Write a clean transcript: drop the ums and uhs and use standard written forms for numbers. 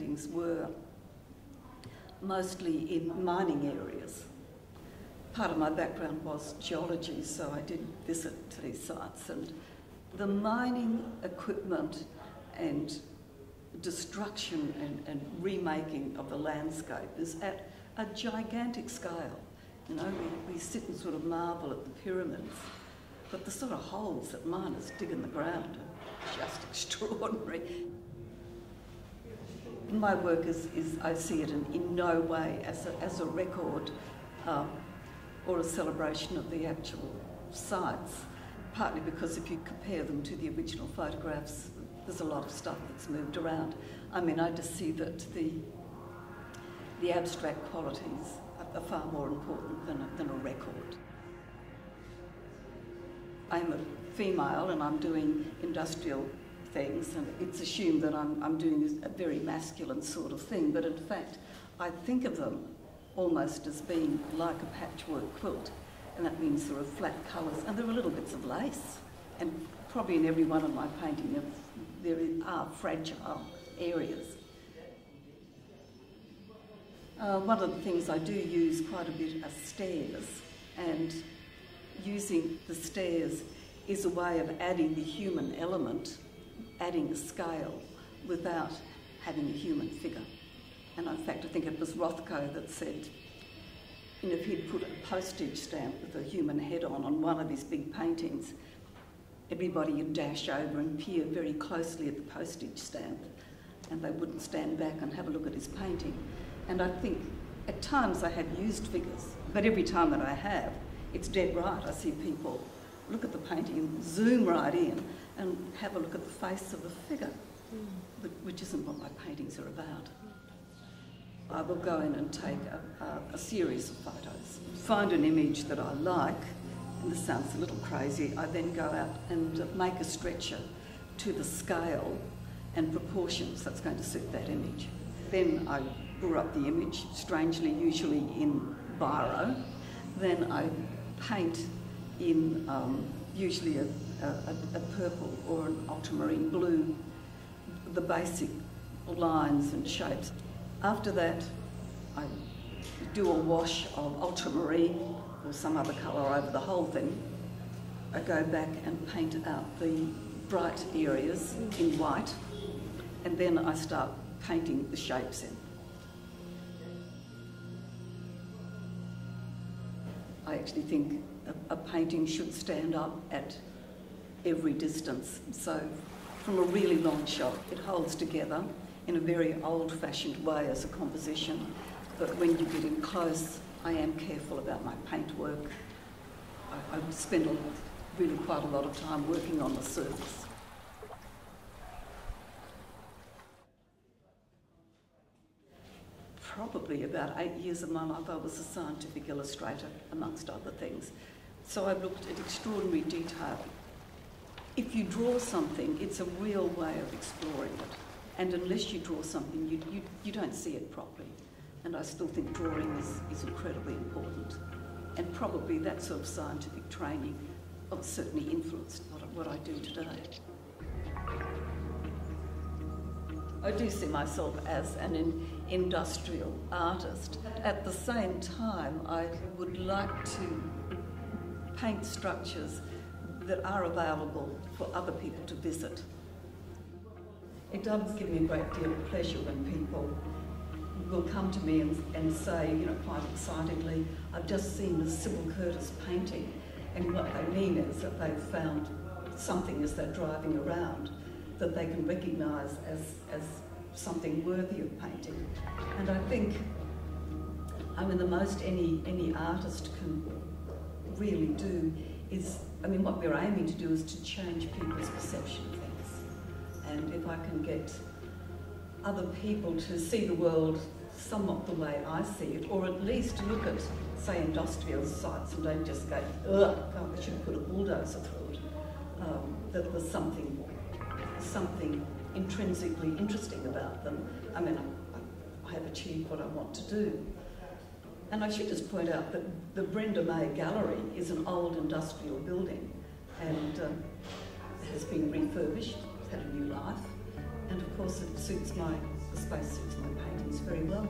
paintings were mostly in mining areas. Part of my background was geology, so I did visit these sites, and the mining equipment and destruction and remaking of the landscape is at a gigantic scale. You know, we sit and sort of marvel at the pyramids, but the sort of holes that miners dig in the ground are just extraordinary. My work is I see it in no way as a record or a celebration of the actual sites, partly because if you compare them to the original photographs, there's a lot of stuff that's moved around. I mean, I just see that the abstract qualities are far more important than a record. I'm a female and I'm doing industrial things, and it's assumed that I'm doing a very masculine sort of thing, but in fact I think of them almost as being like a patchwork quilt, and that means there are flat colours and there are little bits of lace, and probably in every one of my paintings there are fragile areas. One of the things I do use quite a bit are stairs, and using the stairs is a way of adding the human element, adding a scale without having a human figure. And in fact, I think it was Rothko that said, you know, if he'd put a postage stamp with a human head on one of his big paintings, everybody would dash over and peer very closely at the postage stamp, and they wouldn't stand back and have a look at his painting. And I think at times I have used figures, but every time that I have, it's dead right. I see people look at the painting and zoom right in and have a look at the face of the figure, which isn't what my paintings are about. I will go in and take a series of photos, find an image that I like, and this sounds a little crazy. I then go out and make a stretcher to the scale and proportions that's going to suit that image. Then I draw up the image, strangely, usually in biro. Then I paint in usually a purple or an ultramarine blue, the basic lines and shapes. After that, I do a wash of ultramarine or some other colour over the whole thing. I go back and paint out the bright areas in white, and then I start painting the shapes in. I actually think a painting should stand up at every distance. So from a really long shot, it holds together in a very old-fashioned way as a composition. But when you get in close, I am careful about my paint work. I spend really quite a lot of time working on the surface. Probably about 8 years of my life I was a scientific illustrator, amongst other things. So I've looked at extraordinary detail. If you draw something, it's a real way of exploring it. And unless you draw something, you don't see it properly. And I still think drawing is incredibly important. And probably that sort of scientific training certainly influenced what I do today. I do see myself as an industrial artist. At the same time, I would like to paint structures that are available for other people to visit. It does give me a great deal of pleasure when people will come to me and say, you know, quite excitingly, I've just seen a Sybil Curtis painting, and what they mean is that they've found something as they're driving around that they can recognise as something worthy of painting. And I think, I mean, the most any artist can really do is, I mean, what we're aiming to do is to change people's perception of things. And if I can get other people to see the world somewhat the way I see it, or at least to look at, say, industrial sites and don't just go, ugh, God, I should have put a bulldozer through it, that there's something intrinsically interesting about them. I mean, I have achieved what I want to do. And I should just point out that the Brenda May Gallery is an old industrial building and has been refurbished, it's had a new life. And of course the space suits my paintings very well.